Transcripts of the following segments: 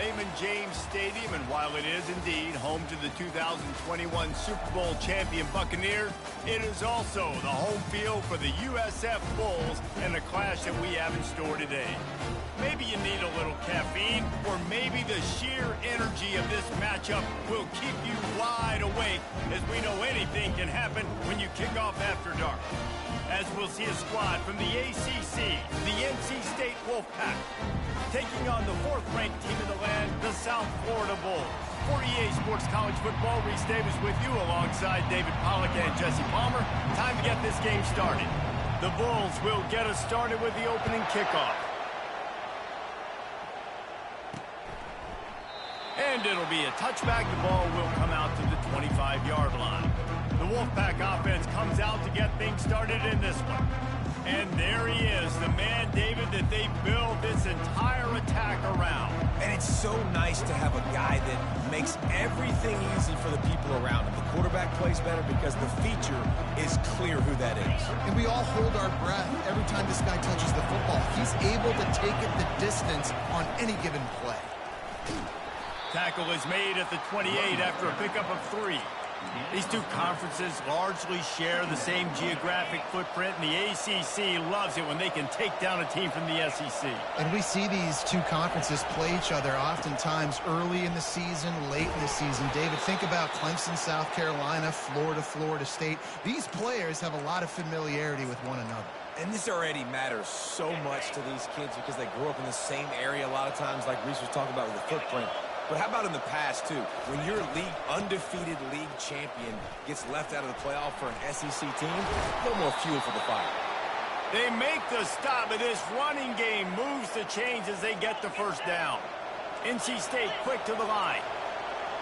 Raymond James Stadium, and while it is indeed home to the 2021 Super Bowl champion Buccaneers, it is also the home field for the USF Bulls and the clash that we have in store today. Maybe you need a little caffeine, or maybe the sheer energy of this matchup will keep you wide awake, as we know anything can happen when you kick off after dark. As we'll see a squad from the ACC, the NC State Wolfpack, taking on the fourth-ranked team in the land, the South Florida Bulls. For EA Sports College Football, Reese Davis with you alongside David Pollack and Jesse Palmer. Time to get this game started. The Bulls will get us started with the opening kickoff. And it'll be a touchback. The ball will come out to the 25-yard line. The Wolfpack offense comes out to get things started in this one. And there he is, the man, David, that they build this entire attack around. And it's so nice to have a guy that makes everything easy for the people around him. The quarterback plays better because the feature is clear who that is. And we all hold our breath every time this guy touches the football. He's able to take it the distance on any given play. Tackle is made at the 28 after a pickup of 3. These two conferences largely share the same geographic footprint, and the ACC loves it when they can take down a team from the SEC. And we see these two conferences play each other oftentimes early in the season, late in the season. David, think about Clemson, South Carolina, Florida, Florida State. These players have a lot of familiarity with one another. And this already matters so much to these kids because they grew up in the same area a lot of times, like Reese was talking about with the footprint. But how about in the past, too? When your undefeated league champion gets left out of the playoff for an SEC team, a little more fuel for the fire. They make the stop, but this running game moves the chains as they get the first down. NC State quick to the line.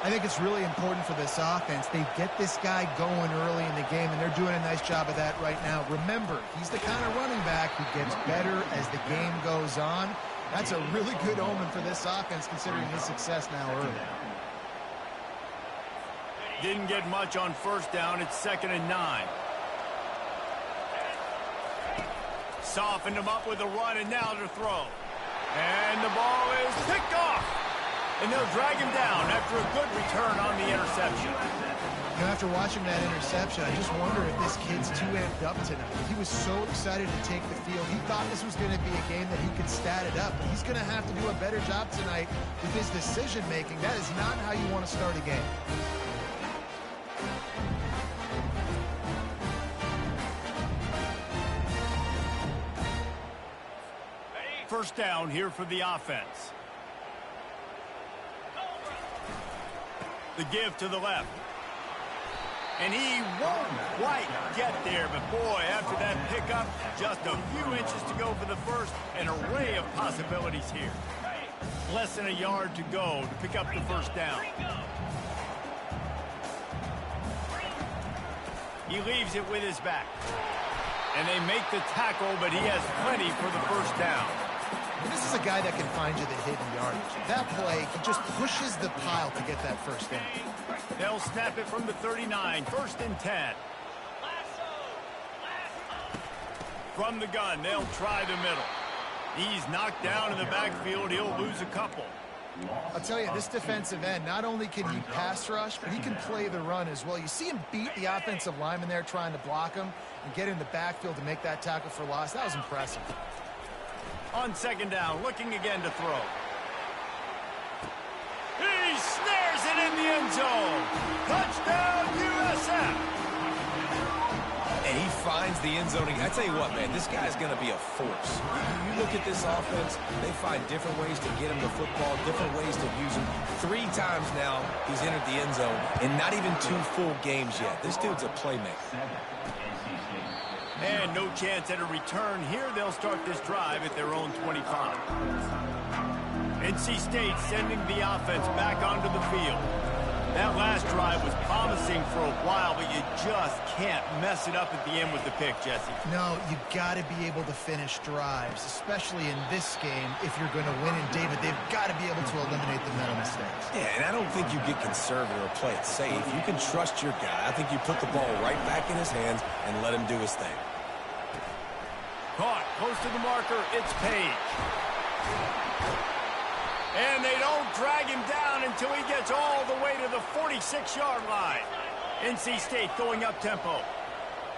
I think it's really important for this offense. They get this guy going early in the game, and they're doing a nice job of that right now. Remember, he's the kind of running back who gets better as the game goes on. That's a really good omen for this offense, considering his success now early. Didn't get much on first down. It's 2nd and 9. Softened him up with a run, and now to throw. And the ball is picked off. And they'll drag him down after a good return on the interception. You know, after watching that interception, I just wonder if this kid's too amped up tonight. He was so excited to take the field. He thought this was going to be a game that he could stat it up. But he's going to have to do a better job tonight with his decision-making. That is not how you want to start a game. First down here for the offense. The give to the left. And he won't quite get there, but boy, after that pickup, just a few inches to go for the first, an array of possibilities here. Less than a yard to go to pick up the first down. He leaves it with his back. And they make the tackle, but he has plenty for the first down. And this is a guy that can find you the hidden yardage. That play, he just pushes the pile to get that first down. They'll snap it from the 39, 1st and 10. From the gun, they'll try the middle. He's knocked down in the backfield. He'll lose a couple. I'll tell you, this defensive end, not only can he pass rush, but he can play the run as well. You see him beat the offensive lineman there trying to block him and get in the backfield to make that tackle for loss. That was impressive. On 2nd down, looking again to throw. He snares it in the end zone. Touchdown, USF. And he finds the end zone. I tell you what, man, this guy's going to be a force. You look at this offense, they find different ways to get him the football, different ways to use him. 3 times now he's entered the end zone, and not even 2 full games yet. This dude's a playmaker. And no chance at a return here. They'll start this drive at their own 25. NC State sending the offense back onto the field. That last drive was promising for a while, but you just can't mess it up at the end with the pick, Jesse. No, you got to be able to finish drives, especially in this game if you're going to win. And, David, they've got to be able to eliminate the mental mistakes. Yeah, and I don't think you get conservative or play it safe. You can trust your guy. I think you put the ball right back in his hands and let him do his thing. Caught close to the marker. It's Page. And they don't drag him down until he gets all the way to the 46-yard line. NC State going up-tempo.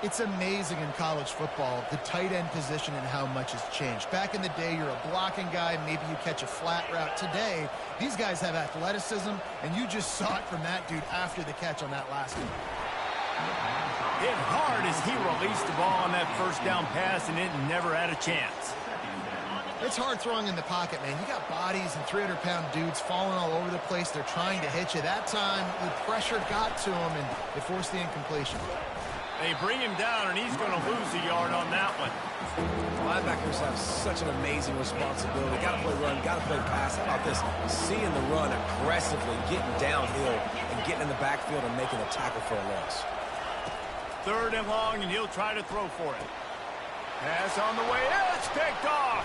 It's amazing in college football, the tight end position and how much has changed. Back in the day, you're a blocking guy, maybe you catch a flat route. Today, these guys have athleticism, and you just saw it from that dude after the catch on that last one. Hit hard as he released the ball on that first down pass, and it never had a chance. It's hard throwing in the pocket, man. You got bodies and 300-pound dudes falling all over the place. They're trying to hit you. That time, the pressure got to him, and it forced the incompletion. They bring him down, and he's going to lose a yard on that one. Linebackers have such an amazing responsibility. Got to play run, got to play pass. How about this? Seeing the run aggressively, getting downhill, and getting in the backfield and making a tackle for a loss. 3rd and long, and he'll try to throw for it. Pass on the way. It's picked off.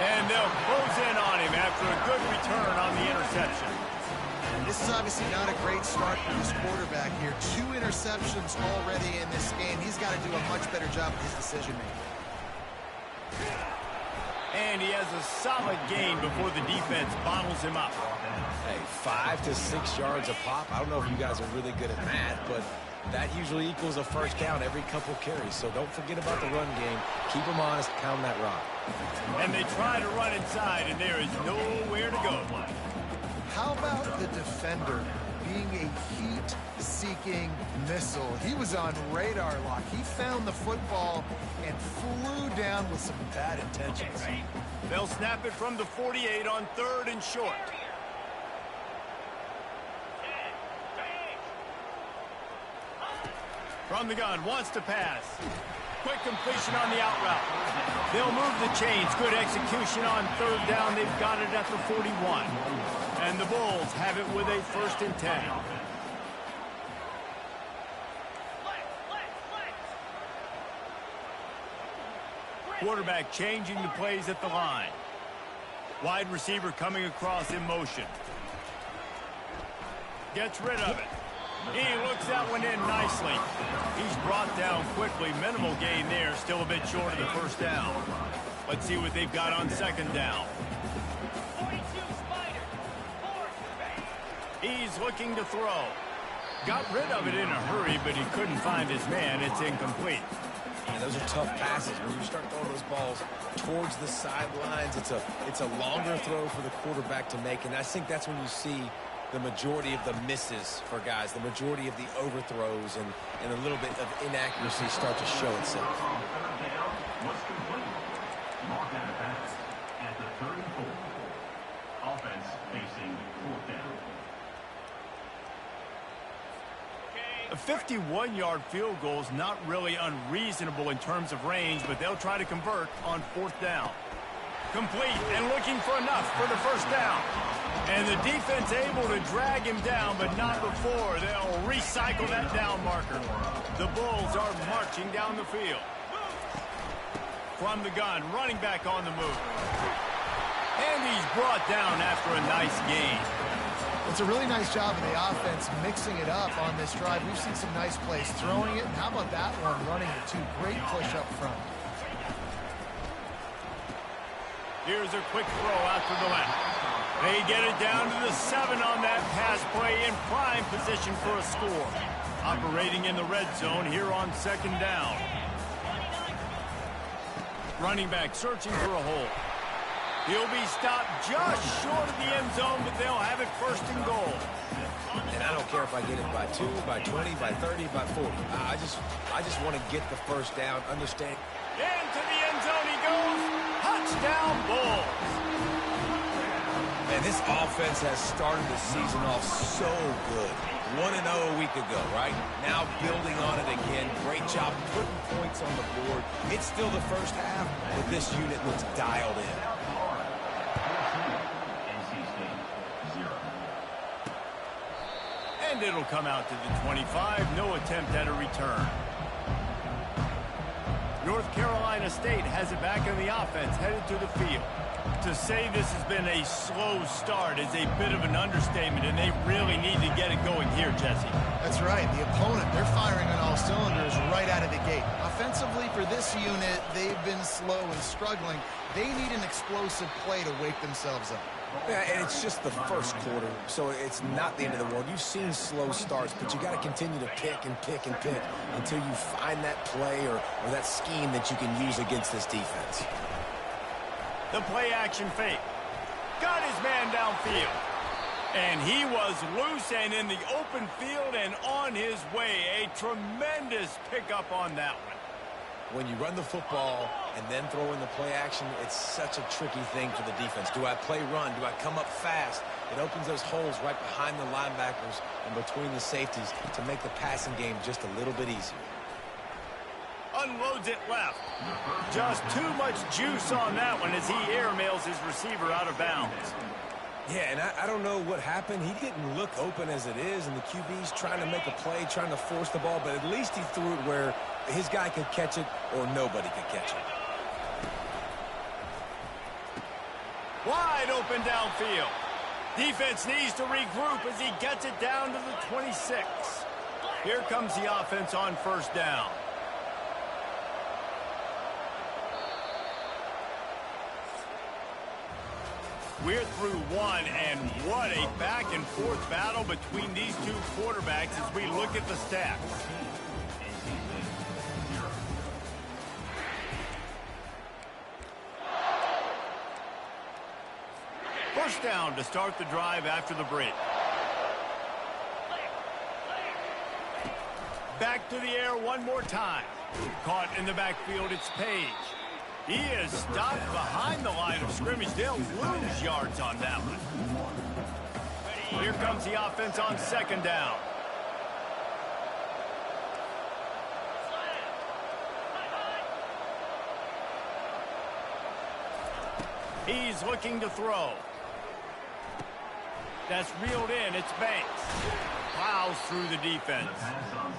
And they'll close in on him after a good return on the interception. This is obviously not a great start for this quarterback here. 2 interceptions already in this game. He's got to do a much better job with his decision-making. And he has a solid gain before the defense bottles him up. Hey, 5 to 6 yards a pop. I don't know if you guys are really good at math, but that usually equals a first down every couple carries. So don't forget about the run game. Keep them honest, pound that rock. And they try to run inside, and there is nowhere to go. How about the defender being a heat-seeking missile? He was on radar lock. He found the football and flew down with some bad intentions. They'll snap it from the 48 on 3rd and short. From the gun, wants to pass. Quick completion on the out route. They'll move the chains. Good execution on 3rd down. They've got it at the 41. And the Bulls have it with a 1st and 10. Quarterback changing the plays at the line. Wide receiver coming across in motion. Gets rid of it. He looks that one in nicely. He's brought down quickly. Minimal gain there. Still a bit short of the 1st down. Let's see what they've got on 2nd down. He's looking to throw. Got rid of it in a hurry, but he couldn't find his man. It's incomplete. And those are tough passes. When you start throwing those balls towards the sidelines, it's a longer throw for the quarterback to make. And I think that's when you see the majority of the misses for guys, the majority of the overthrows and a little bit of inaccuracy start to show itself. Mark out a pass at the 34. Offense facing 4th down. A 51-yard field goal is not really unreasonable in terms of range, but they'll try to convert on 4th down. Complete and looking for enough for the 1st down. And the defense able to drag him down, but not before. They'll recycle that down marker. The Bulls are marching down the field. From the gun, running back on the move. And he's brought down after a nice gain. It's a really nice job of the offense mixing it up on this drive. We've seen some nice plays throwing it. And how about that one running it too? Great push up front. Here's a quick throw out to the left. They get it down to the 7 on that pass play in prime position for a score. Operating in the red zone here on 2nd down. Running back searching for a hole. He'll be stopped just short of the end zone, but they'll have it 1st and goal. And I don't care if I get it by 2, by 20, by 30, by 40. I just want to get the 1st down, understand. Into the end zone he goes. Touchdown, Bulls. Man, this offense has started the season off so good. 1-0 a week ago, right? Now building on it again. Great job putting points on the board. It's still the 1st half, but this unit looks dialed in. And it'll come out to the 25. No attempt at a return. North Carolina State has it back in the offense, headed to the field. To say this has been a slow start is a bit of an understatement, and they really need to get it going here, Jesse. That's right. The opponent, they're firing on all cylinders right out of the gate. Offensively, for this unit, they've been slow and struggling. They need an explosive play to wake themselves up. Yeah, and it's just the first quarter, so it's not the end of the world. You've seen slow starts, but you got to continue to pick and pick and pick until you find that play or that scheme that you can use against this defense. The play action fake. Got his man downfield. And he was loose and in the open field and on his way. A tremendous pickup on that one. When you run the football and then throw in the play action, it's such a tricky thing for the defense. Do I play run? Do I come up fast? It opens those holes right behind the linebackers and between the safeties to make the passing game just a little bit easier. Unloads it left. Just too much juice on that one as he airmails his receiver out of bounds. Yeah, and I don't know what happened. He didn't look open as it is, and the QB's trying to make a play, trying to force the ball, but at least he threw it where his guy could catch it or nobody could catch it. Wide open downfield. Defense needs to regroup as he gets it down to the 26. Here comes the offense on first down. We're through one, and what a back-and-forth battle between these two quarterbacks as we look at the stats. First down to start the drive after the break. Back to the air one more time. Caught in the backfield, it's Page. He is stopped behind the line of scrimmage. They'll lose yards on that one. Here comes the offense on second down. He's looking to throw. That's reeled in. It's Banks. Plows through the defense.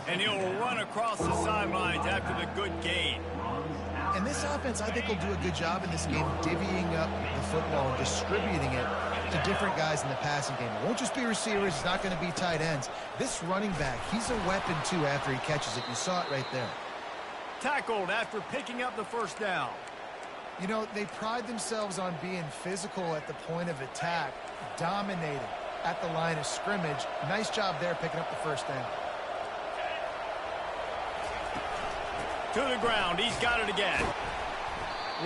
And he'll run across the sidelines after the good gain. And this offense, I think, will do a good job in this game divvying up the football and distributing it to different guys in the passing game. It won't just be receivers. It's not going to be tight ends. This running back, he's a weapon, too, after he catches it. You saw it right there. Tackled after picking up the first down. You know, they pride themselves on being physical at the point of attack, dominating at the line of scrimmage. Nice job there picking up the first down. To the ground. He's got it again.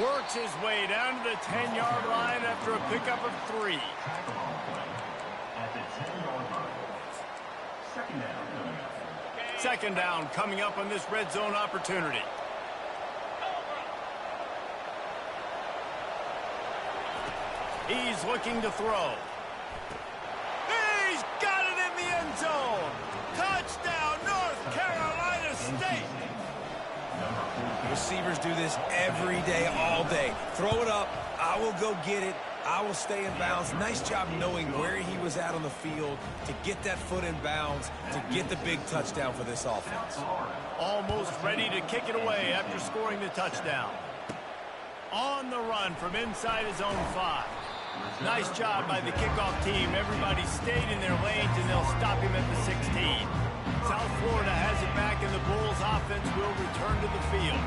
Works his way down to the 10-yard line after a pickup of 3. At the 10-yard line. Second down. Second down coming up on this red zone opportunity. He's looking to throw. He's got it in the end zone. Touchdown, North Carolina State. Receivers do this every day, all day. Throw it up. I will go get it. I will stay in bounds. Nice job knowing where he was at on the field to get that foot in bounds, to get the big touchdown for this offense. Almost ready to kick it away after scoring the touchdown. On the run from inside his own 5. Nice job by the kickoff team. Everybody stayed in their lanes, and they'll stop him at the 16. South Florida has it back, and the Bulls offense will return to the field.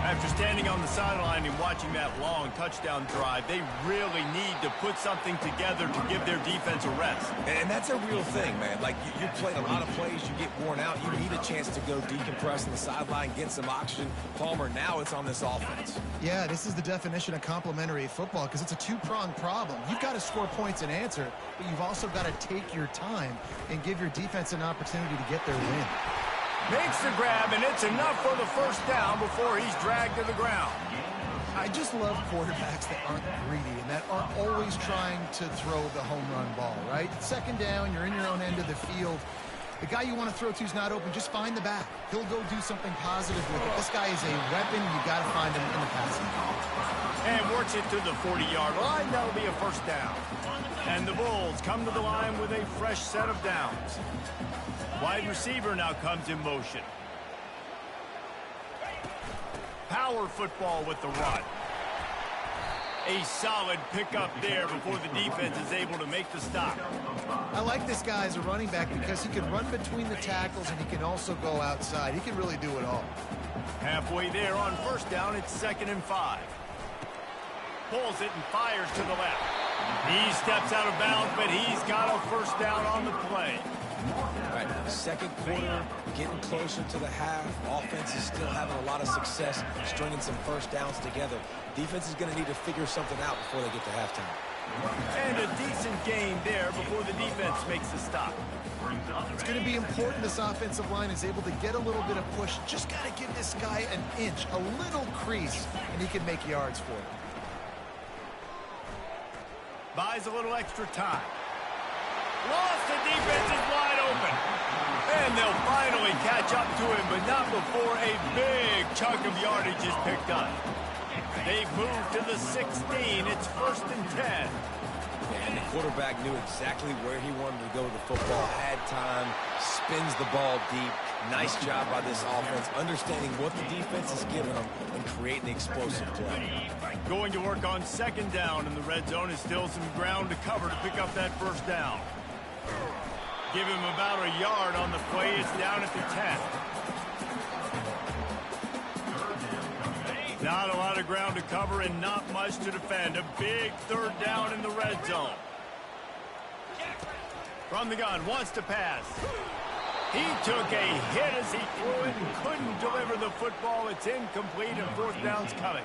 After standing on the sideline and watching that long touchdown drive, they really need to put something together to give their defense a rest. And that's a real thing, man. Like, you played a lot of plays, you get worn out, you need a chance to go decompress on the sideline, get some oxygen. Palmer, now it's on this offense. Yeah, this is the definition of complementary football because it's a two-pronged problem. You've got to score points and answer, but you've also got to take your time and give your defense an opportunity to get their win. Makes the grab, and it's enough for the first down before he's dragged to the ground. I just love quarterbacks that aren't greedy and that aren't always trying to throw the home run ball, right? Second down, you're in your own end of the field. The guy you want to throw to is not open. Just find the back. He'll go do something positive with it. This guy is a weapon. You got to find him in the passing game. And works it to the 40-yard line. That'll be a first down. And the Bulls come to the line with a fresh set of downs. Wide receiver now comes in motion. Power football with the run. A solid pickup there before the defense is able to make the stop. I like this guy as a running back because he can run between the tackles and he can also go outside. He can really do it all. Halfway there on first down, it's 2nd and 5. Pulls it and fires to the left. He steps out of bounds, but he's got a first down on the play. All right, second quarter, getting closer to the half. Offense is still having a lot of success stringing some first downs together. Defense is going to need to figure something out before they get to halftime. And a decent gain there before the defense makes the stop. It's going to be important this offensive line is able to get a little bit of push. Just got to give this guy an inch, a little crease, and he can make yards for it. Buys a little extra time. Lost, the defense is wide open. And they'll finally catch up to him, but not before a big chunk of yardage is picked up. They've moved to the 16. It's 1st and 10. And the quarterback knew exactly where he wanted to go with the football, had time, spins the ball deep. Nice job by this offense, understanding what the defense is giving them and creating the explosive play. Going to work on 2nd down in the red zone is still some ground to cover to pick up that first down. Give him about a yard on the play. It's down at the 10. Not a lot of ground to cover and not much to defend. A big 3rd down in the red zone. From the gun, wants to pass. He took a hit as he threw it and couldn't deliver the football. It's incomplete and 4th down's coming.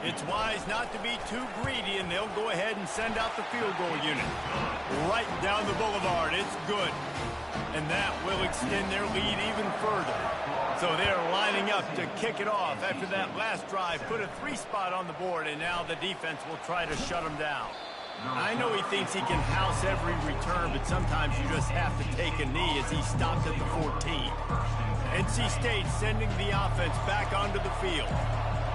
It's wise not to be too greedy, and they'll go ahead and send out the field goal unit. Right down the boulevard. It's good. And that will extend their lead even further. So they're lining up to kick it off after that last drive. Put a 3 spot on the board, and now the defense will try to shut them down. I know he thinks he can house every return, but sometimes you just have to take a knee as he stopped at the 14. NC State sending the offense back onto the field.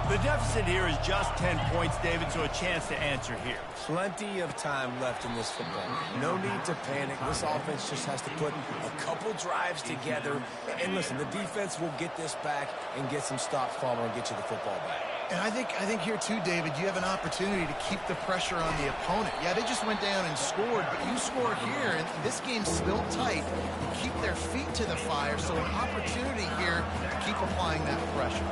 The deficit here is just 10 points, David, so a chance to answer here. Plenty of time left in this football. No need to panic. This offense just has to put a couple drives together. And listen, the defense will get this back and get some stops, Palmer, and get you the football back. And I think here too, David, you have an opportunity to keep the pressure on the opponent. Yeah, they just went down and scored, but you score here, and this game's still tight. You keep their feet to the fire, so an opportunity here to keep applying that pressure.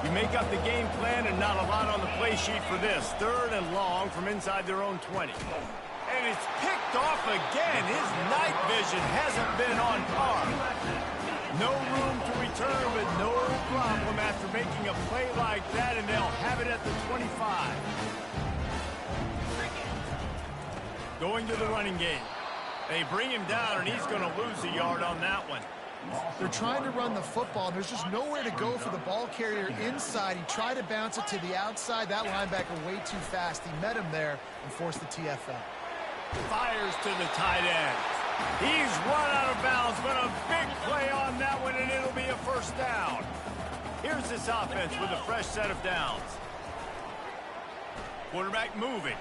You make up the game plan and not a lot on the play sheet for this. 3rd and long from inside their own 20. And it's picked off again. His night vision hasn't been on par. No room to return, but no problem after making a play like that, and they'll have it at the 25. Going to the running game. They bring him down, and he's going to lose a yard on that one. They're trying to run the football, and there's just nowhere to go for the ball carrier inside. He tried to bounce it to the outside. That linebacker way too fast. He met him there and forced the TFL. Fires to the tight end. He's run out of bounds, but a big play on that one, and it'll be a first down. Here's this offense with a fresh set of downs. Quarterback moving.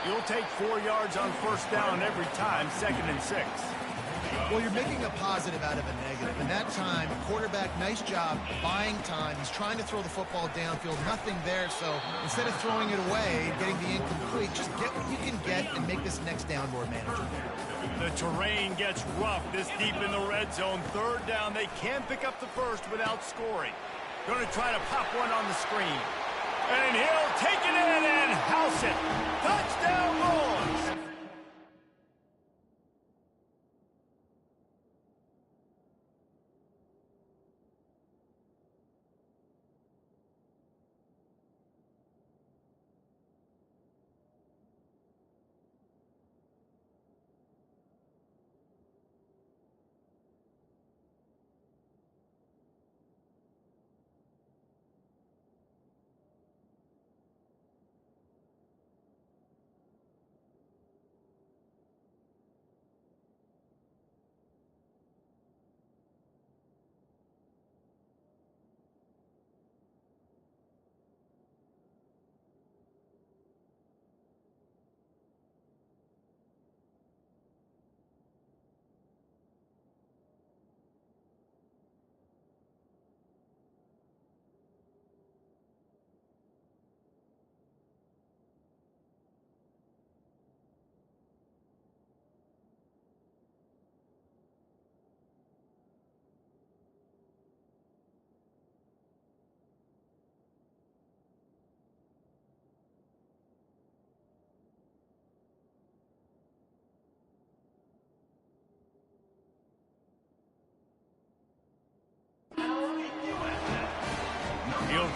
You'll take 4 yards on first down every time, 2nd and 6. Well, you're making a positive out of a negative. And that time, quarterback, nice job buying time. He's trying to throw the football downfield. Nothing there. So instead of throwing it away and getting the incomplete, just get what you can get and make this next down more manageable. The terrain gets rough this deep in the red zone. 3rd down. They can't pick up the first without scoring. Going to try to pop one on the screen. And he'll take it in and house it. Touchdown, Bulls!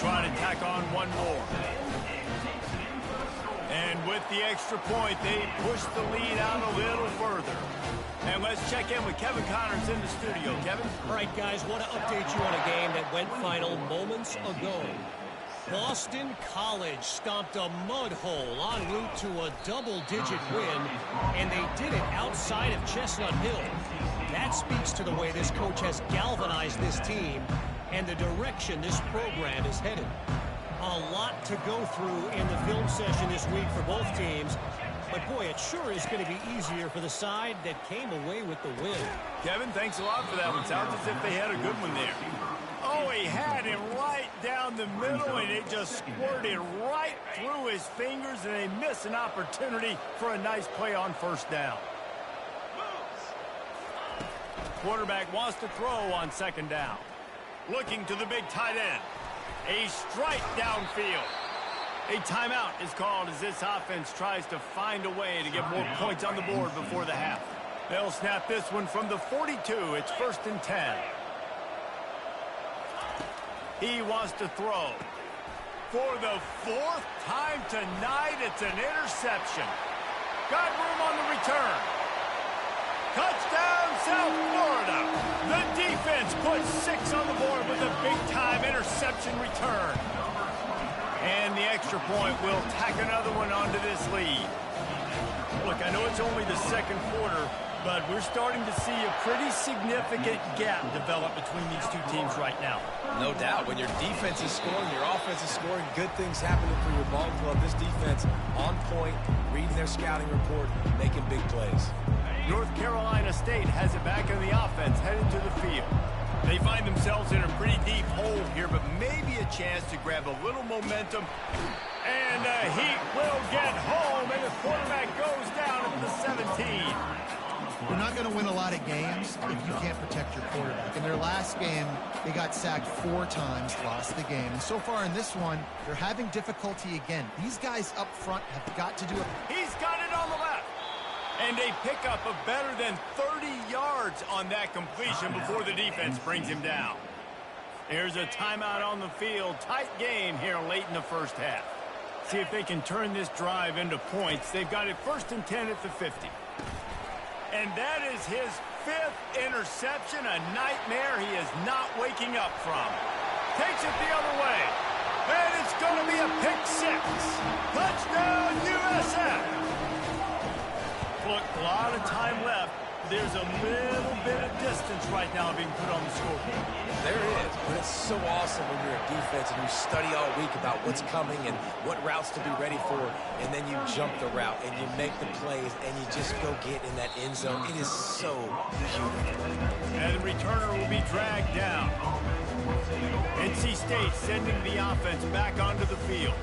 try to tack on one more. And with the extra point, they push the lead out a little further. And let's check in with Kevin Connors in the studio. Kevin? All right, guys, want to update you on a game that went final moments ago. Boston College stomped a mud hole en route to a double-digit win, and they did it outside of Chestnut Hill. That speaks to the way this coach has galvanized this team and the direction this program is headed. A lot to go through in the film session this week for both teams, but boy, it sure is going to be easier for the side that came away with the win. Kevin, thanks a lot for that one. Sounds as if they had a good one there. Oh, he had him right down the middle, and it just squirted right through his fingers, and they miss an opportunity for a nice play on first down. Quarterback wants to throw on second down. Looking to the big tight end. A strike downfield. A timeout is called as this offense tries to find a way to get more points on the board before the half. They'll snap this one from the 42. It's 1st and 10. He wants to throw. For the 4th time tonight, it's an interception. Got room on the return. Touchdown, South Florida. The defense puts 6 on the board with a big-time interception return. And the extra point will tack another one onto this lead. Look, I know it's only the second quarter, but we're starting to see a pretty significant gap develop between these two teams right now. No doubt. When your defense is scoring, your offense is scoring, good things happening for your ball club. This defense on point, reading their scouting report, making big plays. North Carolina State has it back in the offense, headed to the field. They find themselves in a pretty deep hole here, but maybe a chance to grab a little momentum. And the Heat will get home, and the quarterback goes down at the 17. You're not going to win a lot of games if you can't protect your quarterback. In their last game, they got sacked 4 times, lost the game. And so far in this one, they're having difficulty again. These guys up front have got to do it. He's got it on the left. And a pickup of better than 30 yards on that completion before the defense brings him down. There's a timeout on the field. Tight game here late in the first half. See if they can turn this drive into points. They've got it 1st and 10 at the 50. And that is his 5th interception, a nightmare he is not waking up from. Takes it the other way. And it's going to be a pick 6. Touchdown, USF. Look, a lot of time left. There's a little bit of distance right now being put on the scoreboard. There is, but it's so awesome when you're a defense and you study all week about what's coming and what routes to be ready for, and then you jump the route and you make the plays and you just go get in that end zone. It is so beautiful. And the returner will be dragged down. NC State sending the offense back onto the field.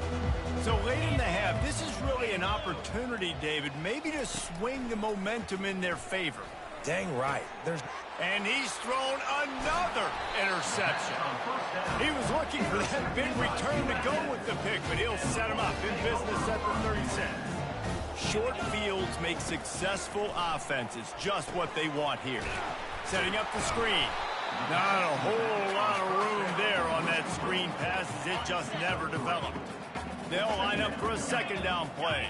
So late in the half, this is really an opportunity, David, maybe to swing the momentum in their favor. Dang right. And he's thrown another interception. He was looking for that big return to go with the pick, but he'll set him up in business at the 36. Short fields make successful offenses just what they want here. Setting up the screen. Not a whole lot of room there on that screen pass as it just never developed. They'll line up for a second down play.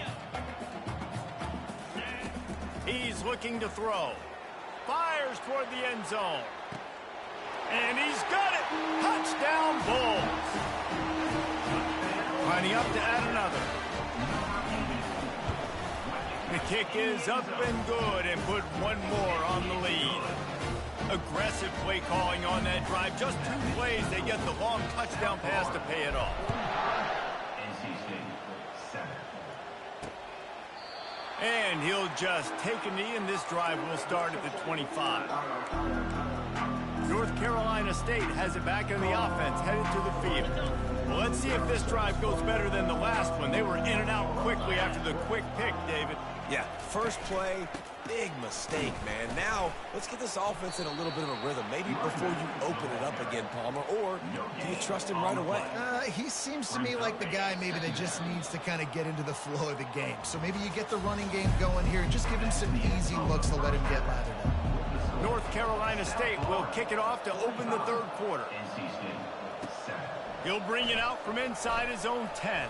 He's looking to throw. Fires toward the end zone. And he's got it. Touchdown, Bulls. Lining up to add another. The kick is up and good and put one more on the lead. Aggressive play calling on that drive. Just 2 plays, they get the long touchdown pass to pay it off. And he'll just take a knee, and this drive will start at the 25. North Carolina State has it back in the offense, headed to the field. Well, let's see if this drive goes better than the last one. They were in and out quickly after the quick pick, David. Yeah, first play, big mistake, man. Now, let's get this offense in a little bit of a rhythm. Maybe before you open it up again, Palmer, or do you trust him right away? He seems to me like the guy maybe that just needs to kind of get into the flow of the game. So maybe you get the running game going here and just give him some easy looks to let him get lathered up. North Carolina State will kick it off to open the third quarter. He'll bring it out from inside his own 10.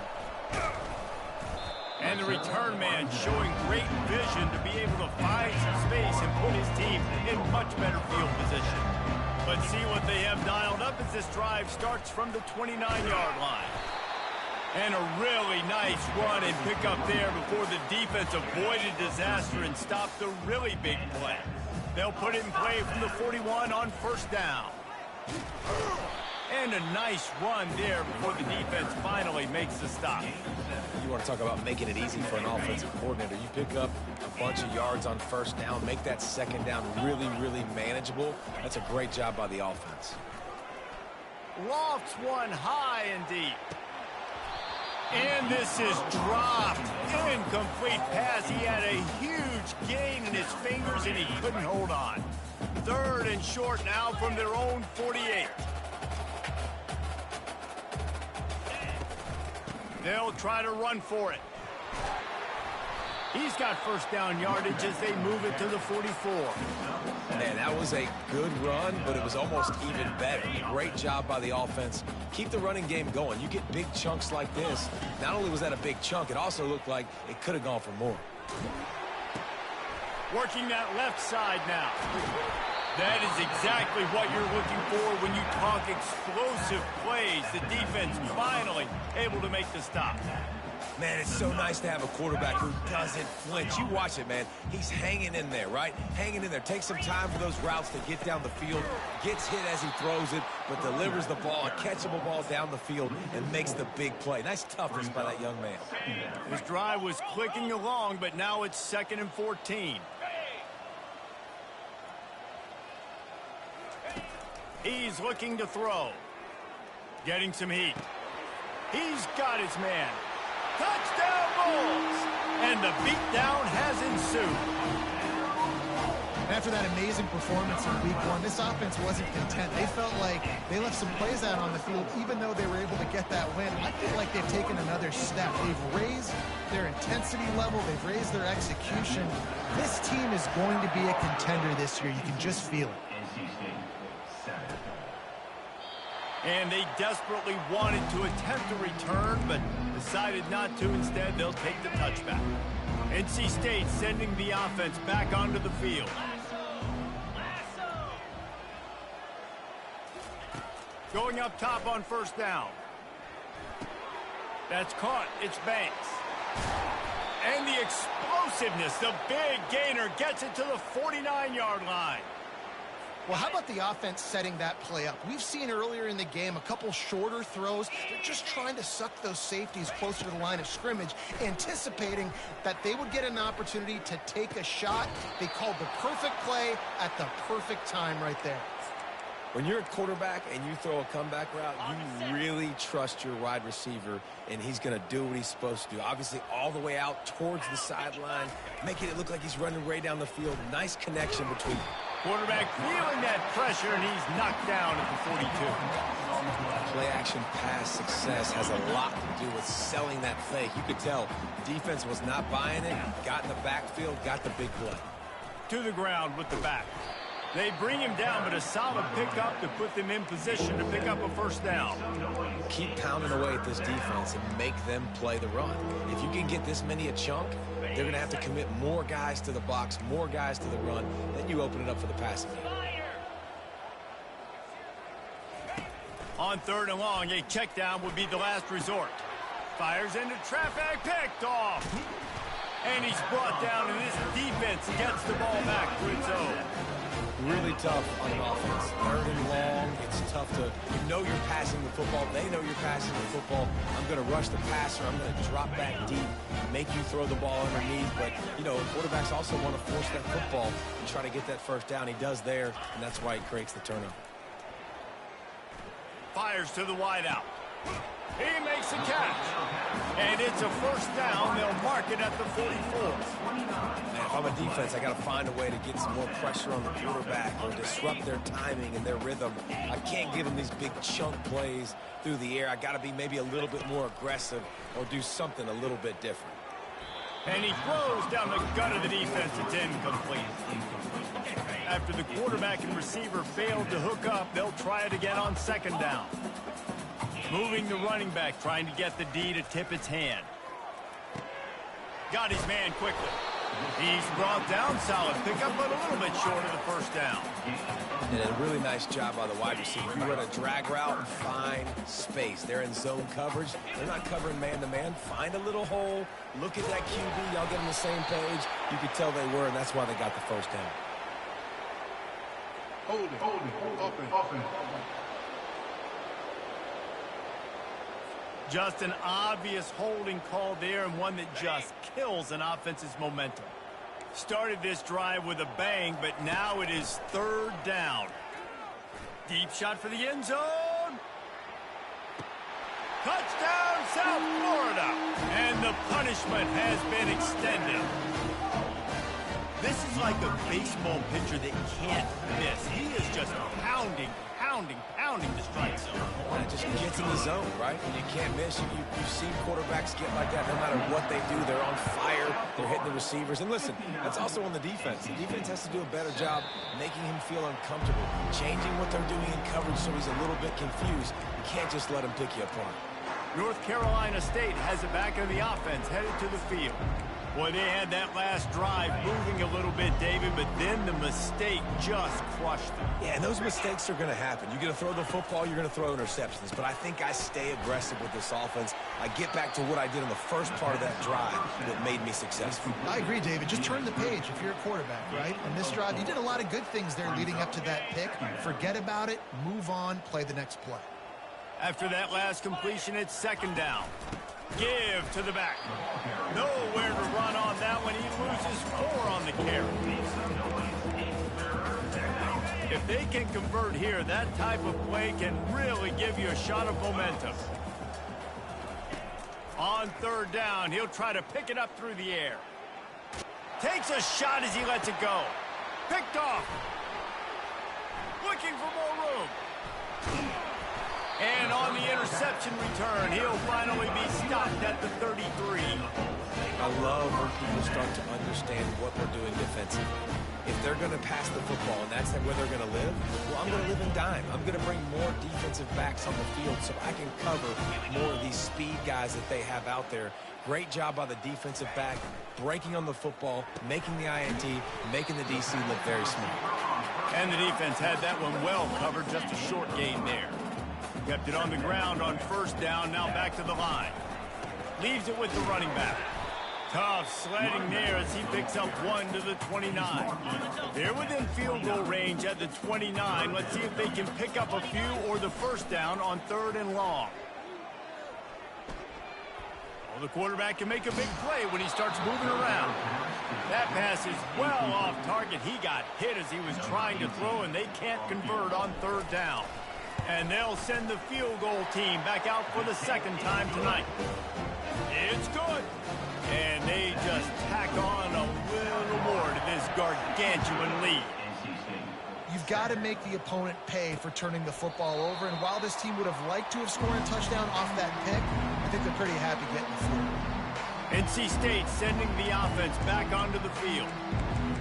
And the return man showing great vision to be able to find some space and put his team in much better field position. But see what they have dialed up as this drive starts from the 29-yard line. And a really nice run and pick up there before the defense avoided disaster and stopped the really big play. They'll put it in play from the 41 on first down. And a nice run there before the defense finally makes the stop. You want to talk about making it easy for an offensive coordinator. You pick up a bunch of yards on first down, make that second down really, really manageable. That's a great job by the offense. Lofts one high and deep. And this is dropped. Incomplete pass. He had a huge gain in his fingers, and he couldn't hold on. 3rd and short now from their own 48. They'll try to run for it. He's got first down yardage as they move it to the 44. Man, that was a good run, but it was almost even better. Great job by the offense. Keep the running game going. You get big chunks like this. Not only was that a big chunk, it also looked like it could have gone for more. Working that left side now. That is exactly what you're looking for when you talk explosive plays. The defense finally able to make the stop. Man, it's so nice to have a quarterback who doesn't flinch. You watch it, man. He's hanging in there, right? Hanging in there. Takes some time for those routes to get down the field. Gets hit as he throws it, but delivers the ball, a catchable ball down the field, and makes the big play. Nice toughness by that young man. His drive was clicking along, but now it's 2nd and 14. He's looking to throw. Getting some heat. He's got his man. Touchdown Bulls! And the beatdown has ensued. After that amazing performance in week 1, this offense wasn't content. They felt like they left some plays out on the field, even though they were able to get that win. I feel like they've taken another step. They've raised their intensity level. They've raised their execution. This team is going to be a contender this year. You can just feel it. And they desperately wanted to attempt a return, but decided not to. Instead, they'll take the touchback. NC State sending the offense back onto the field. Going up top on first down. That's caught. It's Banks. And the explosiveness, the big gainer gets it to the 49-yard line. Well, how about the offense setting that play up? We've seen earlier in the game a couple shorter throws. They're just trying to suck those safeties closer to the line of scrimmage, anticipating that they would get an opportunity to take a shot. They called the perfect play at the perfect time right there. When you're a quarterback and you throw a comeback route, you really trust your wide receiver, and he's going to do what he's supposed to do. Obviously, all the way out towards the sideline, making it look like he's running way down the field. Nice connection between them. Quarterback feeling that pressure, and he's knocked down at the 42. Play-action pass success has a lot to do with selling that fake. You could tell defense was not buying it, got in the backfield, got the big play. To the ground with the back. They bring him down, but a solid pickup to put them in position to pick up a first down. Keep pounding away at this defense and make them play the run. If you can get this many a chunk, they're going to have to commit more guys to the box, more guys to the run. Then you open it up for the passing game. On 3rd and long, a check down would be the last resort. Fires into traffic, picked off. And he's brought down, and this defense gets the ball back to its own. Really tough on an offense. 3rd and long, it's tough to, you know you're passing the football. They know you're passing the football. I'm going to rush the passer. I'm going to drop back deep, make you throw the ball underneath. But, you know, quarterbacks also want to force that football and try to get that first down. He does there, and that's why he creates the turnover. Fires to the wideout. He makes a catch. And it's a first down. They'll mark it at the 44. Man, if I'm a defense, I got to find a way to get some more pressure on the quarterback or disrupt their timing and their rhythm. I can't give them these big chunk plays through the air. I got to be maybe a little bit more aggressive or do something a little bit different. And he throws down the gut of the defense. It's incomplete. After the quarterback and receiver failed to hook up, they'll try it again on 2nd down. Moving the running back, trying to get the D to tip its hand. Got his man quickly. He's brought down, solid pickup, but a little bit short of the first down. And a really nice job by the wide receiver. You run a drag route and find space. They're in zone coverage. They're not covering man-to-man. Find a little hole. Look at that QB. Y'all get on the same page. You could tell they were, and that's why they got the first down. Hold it, open. Just an obvious holding call there, and one that just kills an offense's momentum. Started this drive with a bang, but now it is third down. Deep shot for the end zone. Touchdown, South Florida. And the punishment has been extended. This is like a baseball pitcher that can't miss. He is just pounding the strike zone. And it just gets in the zone, right? And you can't miss. You've seen quarterbacks get like that no matter what they do. They're on fire. They're hitting the receivers. And listen, that's also on the defense. The defense has to do a better job making him feel uncomfortable, changing what they're doing in coverage so he's a little bit confused. You can't just let him pick you apart. North Carolina State has it back in the offense, headed to the field. Boy, they had that last drive moving a little bit, David, but then the mistake just crushed them. Yeah, and those mistakes are going to happen. You're going to throw the football, you're going to throw interceptions. But I think I stay aggressive with this offense. I get back to what I did in the first part of that drive that made me successful. I agree, David. Just turn the page if you're a quarterback, right? And this drive, you did a lot of good things there leading up to that pick. Forget about it, move on, play the next play. After that last completion, it's second down. Give to the back. Nowhere to run on that one. He loses 4 on the carry. If they can convert here, that type of play can really give you a shot of momentum. On third down, he'll try to pick it up through the air. Takes a shot as he lets it go. Picked off. Looking for more room. And on the interception return, he'll finally be stopped at the 33. I love when people start to understand what we're doing defensively. If they're going to pass the football and that's where they're going to live, well, I'm going to live in dime. I'm going to bring more defensive backs on the field so I can cover more of these speed guys that they have out there. Great job by the defensive back, breaking on the football, making the INT, making the DC look very smart. And the defense had that one well covered, just a short gain there. Kept it on the ground on first down, now back to the line. Leaves it with the running back. Tough sledding there as he picks up 1 to the 29. They're within field goal range at the 29. Let's see if they can pick up a few or the first down on third and long. Well, the quarterback can make a big play when he starts moving around. That pass is well off target. He got hit as he was trying to throw, and they can't convert on third down. And they'll send the field goal team back out for the second time tonight. It's good. And they just tack on a little more to this gargantuan lead. You've got to make the opponent pay for turning the football over. And while this team would have liked to have scored a touchdown off that pick, I think they're pretty happy getting the field. NC State sending the offense back onto the field.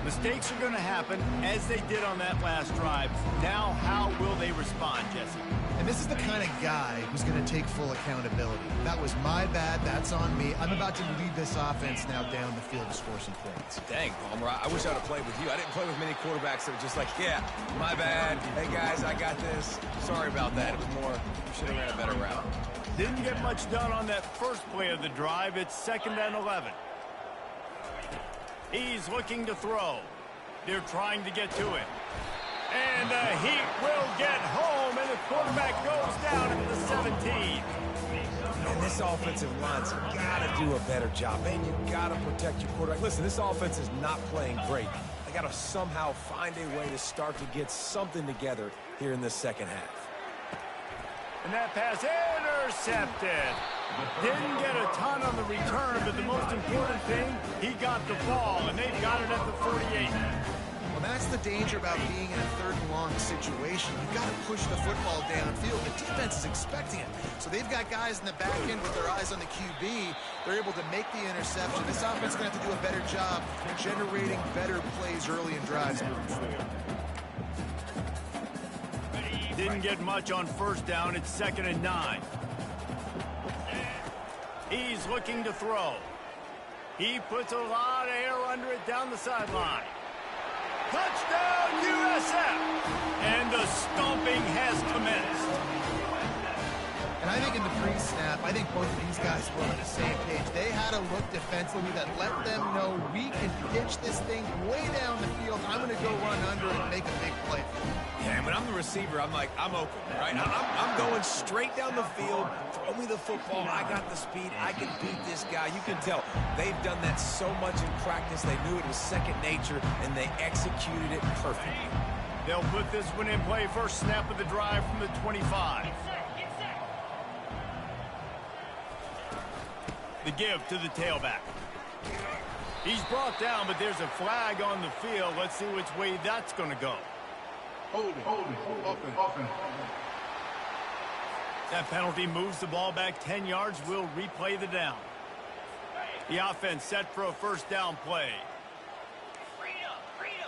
Mistakes are going to happen, as they did on that last drive. Now, how will they respond, Jesse? And this is the kind of guy who's going to take full accountability. That was my bad. That's on me. I'm about to lead this offense now down the field to score some points. Dang, Palmer, I wish I'd have played with you. I didn't play with many quarterbacks that were just like, yeah, my bad. Hey, guys, I got this. Sorry about that. It was more, you should have ran a better route. Didn't get much done on that first play of the drive. It's 2nd and 11. He's looking to throw. They're trying to get to it. And the Heat will get home, and the quarterback goes down at the 17. And this offensive line's got to do a better job. Man, you got to protect your quarterback. Listen, this offense is not playing great. They got to somehow find a way to start to get something together here in the second half. And that pass intercepted. Didn't get a ton on the return, but the most important thing, he got the ball, and they've got it at the 48. Well, that's the danger about being in a third and long situation. You've got to push the football downfield. The defense is expecting it. So they've got guys in the back end with their eyes on the QB. They're able to make the interception. This offense is going to have to do a better job generating better plays early in drives moving forward. Didn't get much on first down. It's 2nd and 9. He's looking to throw. He puts a lot of air under it down the sideline. Touchdown, USF! And the stomping has commenced. And I think in the pre-snap, I think both of these guys were on the same page. They had a look defensively that let them know we can pitch this thing way down the field. I'm going to go run under and make a big play. Yeah, when I'm the receiver, I'm like, I'm open, right? I'm going straight down the field. Throw me the football. I got the speed. I can beat this guy. You can tell they've done that so much in practice. They knew it was second nature, and they executed it perfectly. They'll put this one in play. First snap of the drive from the 25. The give to the tailback. He's brought down, but there's a flag on the field. Let's see which way that's going to go. Holding. Offense. That penalty moves the ball back 10 yards. We'll replay the down. The offense set for a first down play.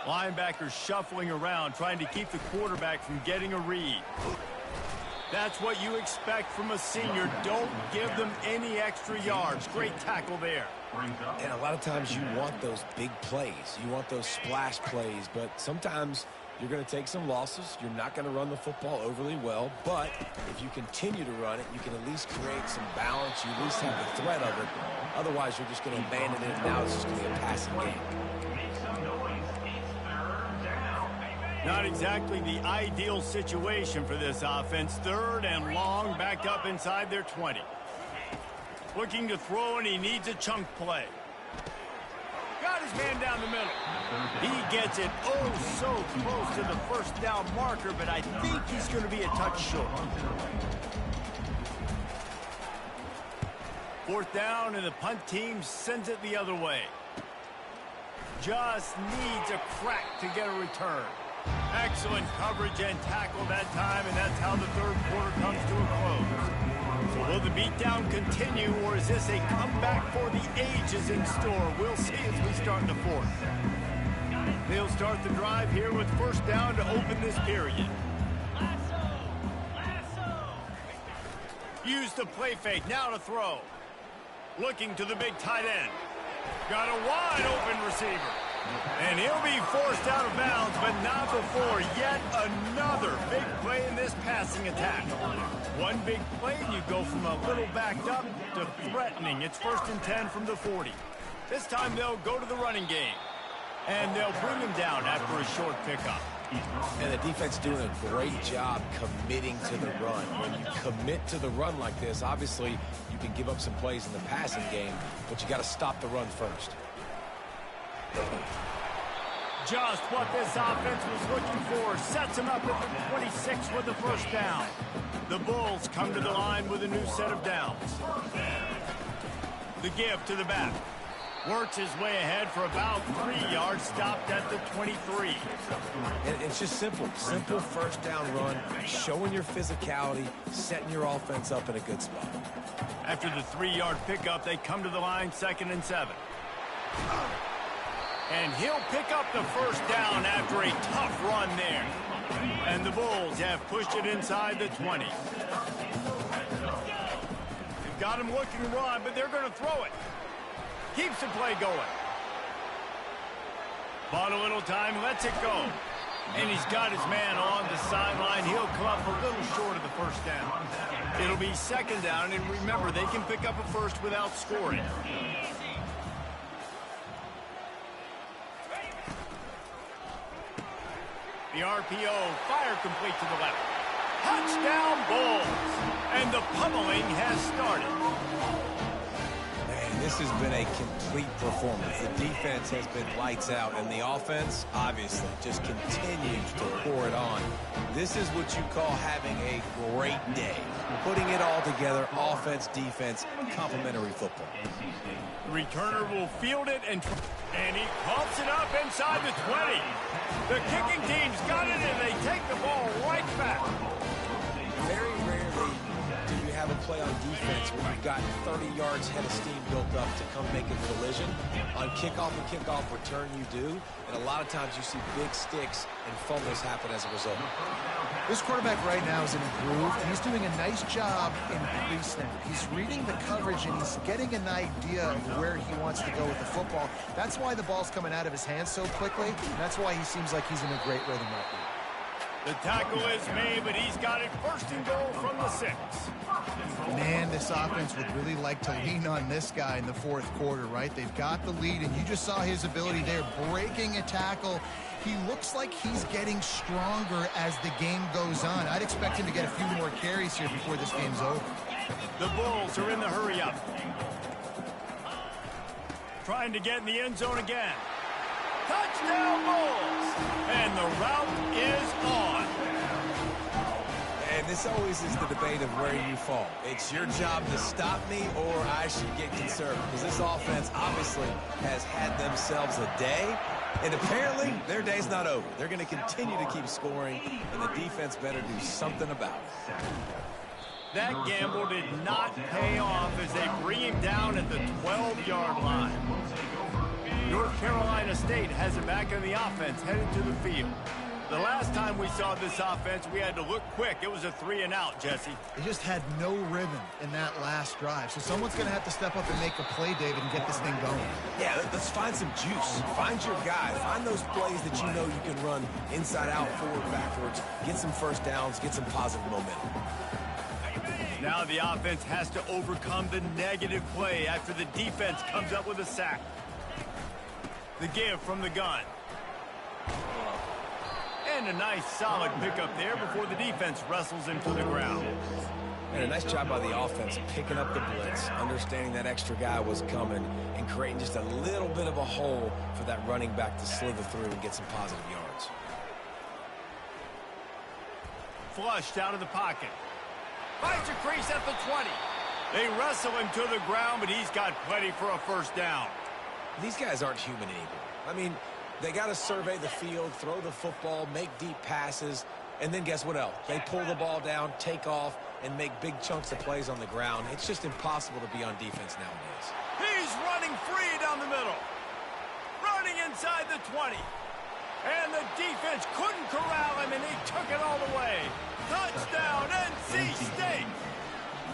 Linebackers shuffling around, trying to keep the quarterback from getting a read. That's what you expect from a senior. Don't give them any extra yards. Great tackle there. And a lot of times you want those big plays. You want those splash plays, but sometimes you're going to take some losses. You're not going to run the football overly well, but if you continue to run it, you can at least create some balance. You at least have the threat of it. Otherwise, you're just going to abandon it, and now it's just going to be a passing game. Not exactly the ideal situation for this offense. Third and long, backed up inside their 20. Looking to throw, and he needs a chunk play. Got his man down the middle. He gets it oh so close to the first down marker, but I think he's going to be a touch short. Fourth down, and the punt team sends it the other way. Just needs a crack to get a return. Excellent coverage and tackle that time, and that's how the third quarter comes to a close. So will the beatdown continue, or is this a comeback for the ages in store? We'll see as we start the fourth. They'll start the drive here with first down to open this period. Use the play fake, now to throw. Looking to the big tight end. Got a wide open receiver. And he'll be forced out of bounds, but not before yet another big play in this passing attack. One big play, and you go from a little backed up to threatening. It's first and 10 from the 40. This time they'll go to the running game. And they'll bring him down after a short pickup. And the defense doing a great job committing to the run. When you commit to the run like this, obviously you can give up some plays in the passing game, but you got to stop the run first. Just what this offense was looking for. Sets him up at the 26 with the first down. The Bulls come to the line with a new set of downs. The give to the back. Works his way ahead for about 3 yards, stopped at the 23. And it's just simple. Simple first down run, showing your physicality, setting your offense up in a good spot. After the 3-yard pickup, they come to the line, 2nd and 7. And he'll pick up the first down after a tough run there. And the Bulls have pushed it inside the 20. They've got him looking to run, but they're going to throw it. Keeps the play going. Bought a little time, lets it go. And he's got his man on the sideline. He'll come up a little short of the first down. It'll be 2nd down, and remember, they can pick up a first without scoring. The RPO, fire complete to the left. Touchdown Bulls! And the pummeling has started. This has been a complete performance. The defense has been lights out, and the offense, obviously, just continues to pour it on. This is what you call having a great day. Putting it all together, offense, defense, complementary football. The returner will field it, and he pumps it up inside the 20. The kicking team's got it, and they take the ball right back. Very rarely do you have a play on defense where you've got 30 yards head of steam built up to come make a collision. On kickoff and kickoff return, you do. And a lot of times you see big sticks and fumbles happen as a result. This quarterback right now is in a groove, and he's doing a nice job in pre-snap. He's reading the coverage, and he's getting an idea of where he wants to go with the football. That's why the ball's coming out of his hands so quickly, and that's why he seems like he's in a great rhythm right now. The tackle is made, but he's got it first and goal from the 6. Man, this offense would really like to lean on this guy in the fourth quarter, right? They've got the lead, and you just saw his ability there, breaking a tackle. He looks like he's getting stronger as the game goes on. I'd expect him to get a few more carries here before this game's over. The Bulls are in the hurry-up. Trying to get in the end zone again. Touchdown, Bulls! And the route is on. And this always is the debate of where you fall. It's your job to stop me, or I should get conservative. Because this offense obviously has had themselves a day, and apparently their day's not over. They're going to continue to keep scoring, and the defense better do something about it. That gamble did not pay off as they bring him down at the 12-yard line. North Carolina State has it back in the offense, headed to the field. The last time we saw this offense, we had to look quick. It was a 3-and-out, Jesse. They just had no rhythm in that last drive. So someone's going to have to step up and make a play, David, and get this thing going. Yeah, let's find some juice. Find your guy. Find those plays that you know you can run inside out, forward, backwards. Get some first downs. Get some positive momentum. Now the offense has to overcome the negative play after the defense comes up with a sack. The give from the gun. And a nice solid pickup there before the defense wrestles him to the ground. And a nice job by the offense picking up the blitz, understanding that extra guy was coming, and creating just a little bit of a hole for that running back to slither through and get some positive yards. Flushed out of the pocket. Finds a crease at the 20. They wrestle him to the ground, but he's got plenty for a first down. These guys aren't human anymore. I mean, they got to survey the field, throw the football, make deep passes, and then guess what else? They pull the ball down, take off, and make big chunks of plays on the ground. It's just impossible to be on defense nowadays. He's running free down the middle. Running inside the 20. And the defense couldn't corral him, and he took it all the way. Touchdown, NC State!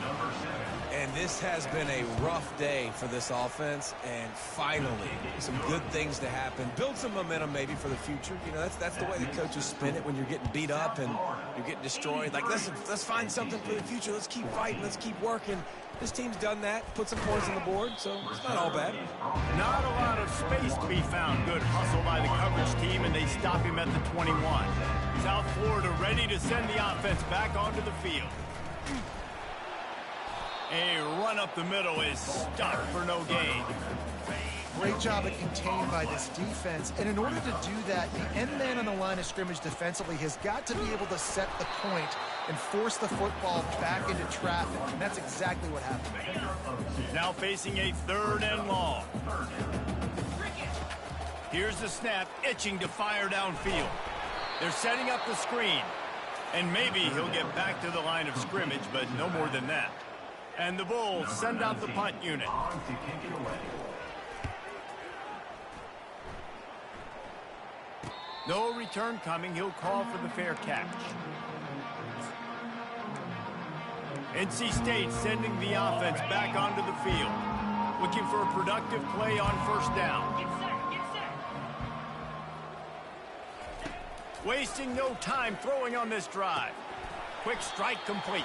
Number 7. And this has been a rough day for this offense, and finally, some good things to happen. Build some momentum maybe for the future. You know, that's the way the coaches spin it when you're getting beat up and you're getting destroyed. Like, listen, let's find something for the future. Let's keep fighting. Let's keep working. This team's done that, put some points on the board, so it's not all bad. Not a lot of space to be found. Good hustle by the coverage team, and they stop him at the 21. South Florida ready to send the offense back onto the field. A run up the middle is stopped for no gain. Great job at contained by this defense. And in order to do that, the end man on the line of scrimmage defensively has got to be able to set the point and force the football back into traffic. And that's exactly what happened. Now facing a 3rd and long. Here's the snap, itching to fire downfield. They're setting up the screen. And maybe he'll get back to the line of scrimmage, but no more than that. And the Bulls send out the punt unit. No return coming. He'll call for the fair catch. NC State sending the offense back onto the field. Looking for a productive play on first down. Wasting no time throwing on this drive. Quick strike complete.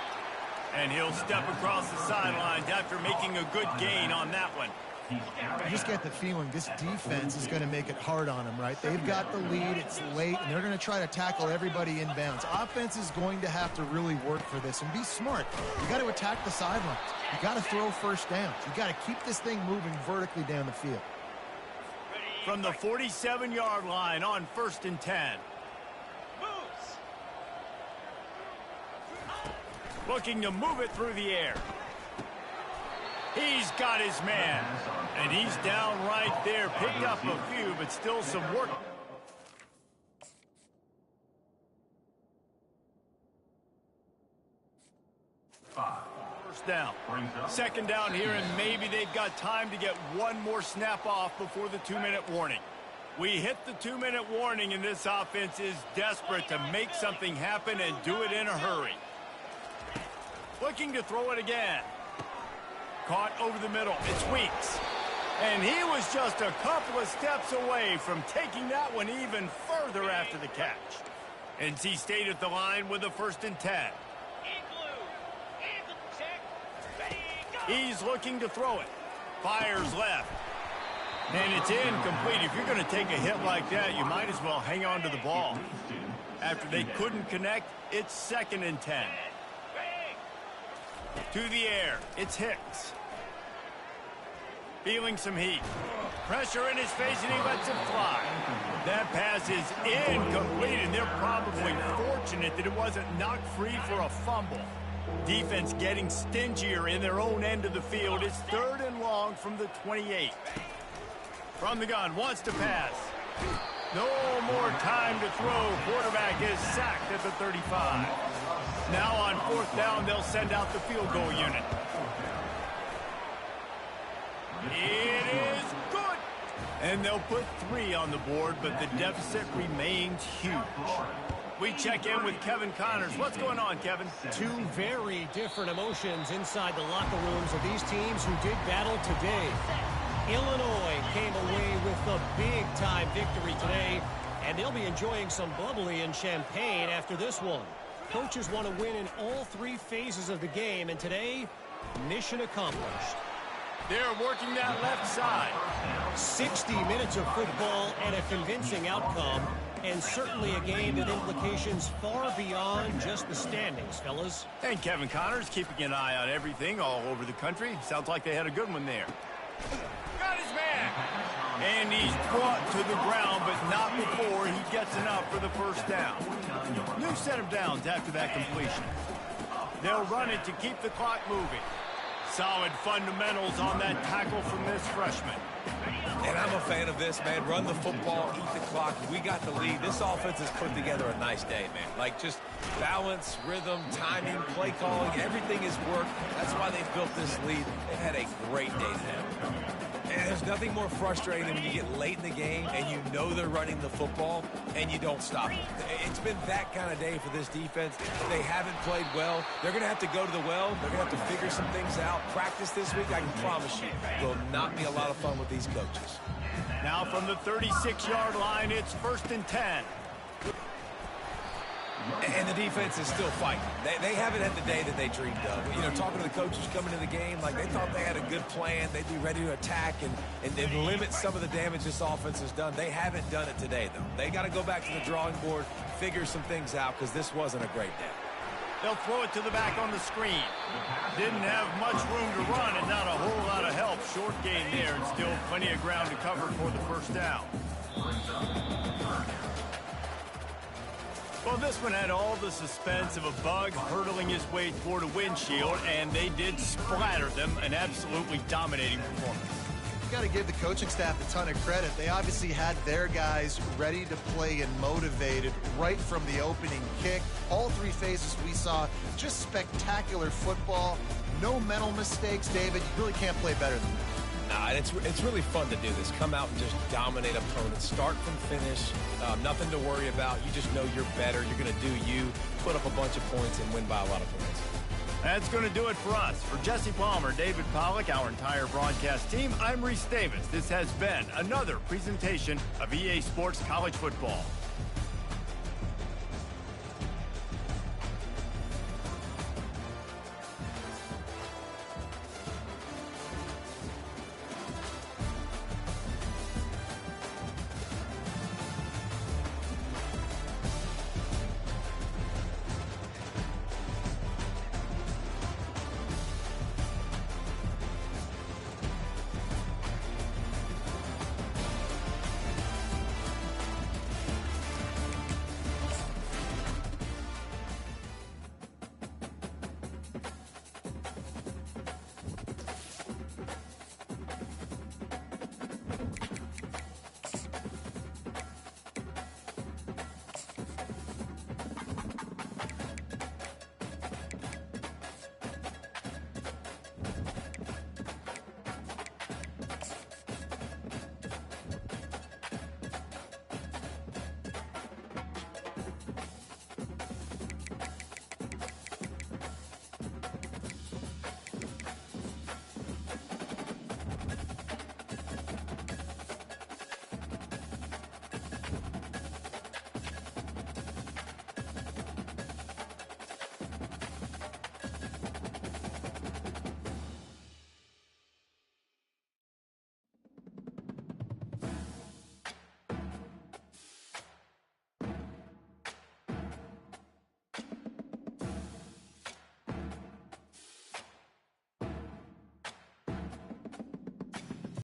And he'll step across the sidelines after making a good gain on that one. I just get the feeling this defense is going to make it hard on them, right? They've got the lead, it's late, and they're going to try to tackle everybody inbounds. Offense is going to have to really work for this and be smart. You got to attack the sidelines. You got to throw first downs. You got to keep this thing moving vertically down the field. From the 47-yard line on 1st and 10. Looking to move it through the air. He's got his man. And he's down right there. Picked up a few, but still some work. First down. 2nd down here, and maybe they've got time to get one more snap off before the 2-minute warning. We hit the 2-minute warning, and this offense is desperate to make something happen and do it in a hurry. Looking to throw it again. Caught over the middle. It's Weeks. And he was just a couple of steps away from taking that one even further after the catch. NC State at the line with a 1st and 10. He's looking to throw it. Fires left. And it's incomplete. If you're going to take a hit like that, you might as well hang on to the ball. After they couldn't connect, it's 2nd and 10. To the air, it's Hicks. Feeling some heat. Pressure in his face, and he lets it fly. That pass is incomplete, and they're probably fortunate that it wasn't knocked free for a fumble. Defense getting stingier in their own end of the field. It's 3rd and long from the 28. From the gun, wants to pass. No more time to throw. Quarterback is sacked at the 35. Now on 4th down, they'll send out the field goal unit. It is good. And they'll put 3 on the board, but the deficit remains huge. We check in with Kevin Connors. What's going on, Kevin? 2 very different emotions inside the locker rooms of these teams who did battle today. Illinois came away with a big-time victory today, and they'll be enjoying some bubbly and champagne after this one. Coaches want to win in all 3 phases of the game, and today, mission accomplished. They're working that left side. 60 minutes of football and a convincing outcome, and certainly a game with implications far beyond just the standings, fellas. And Kevin Connors keeping an eye on everything all over the country. Sounds like they had a good one there. Got his man. And he's brought to the ground, but not before he gets enough for the 1st down. New set of downs after that completion. They'll run it to keep the clock moving. Solid fundamentals on that tackle from this freshman. And I'm a fan of this, man. Run the football, eat the clock. We got the lead. This offense has put together a nice day, man. Like, just balance, rhythm, timing, play calling, everything has worked. That's why they've built this lead. They've had a great day today. And there's nothing more frustrating than when you get late in the game and you know they're running the football and you don't stop it. It's been that kind of day for this defense. They haven't played well. They're going to have to go to the well. They're going to have to figure some things out. Practice this week, I can promise you, will not be a lot of fun with these coaches. Now from the 36-yard line, it's 1st and 10. And the defense is still fighting. They haven't had the day that they dreamed of. You know, talking to the coaches coming into the game, like they thought they had a good plan. They'd be ready to attack and limit some of the damage this offense has done. They haven't done it today, though. They got to go back to the drawing board, figure some things out, because this wasn't a great day. They'll throw it to the back on the screen. Didn't have much room to run and not a whole lot of help. Short gain there and still plenty of ground to cover for the 1st down. Well, this one had all the suspense of a bug hurtling his way toward a windshield, and they did splatter them. An absolutely dominating performance. Got to give the coaching staff a ton of credit. They obviously had their guys ready to play and motivated right from the opening kick. All 3 phases we saw, just spectacular football. No mental mistakes, David. You really can't play better than that. Nah, it's really fun to do this. Come out and just dominate opponents. Start from finish. Nothing to worry about. You just know you're better. You're going to do you. Put up a bunch of points and win by a lot of points. That's going to do it for us. For Jesse Palmer, David Pollack, our entire broadcast team, I'm Reese Davis. This has been another presentation of EA Sports College Football.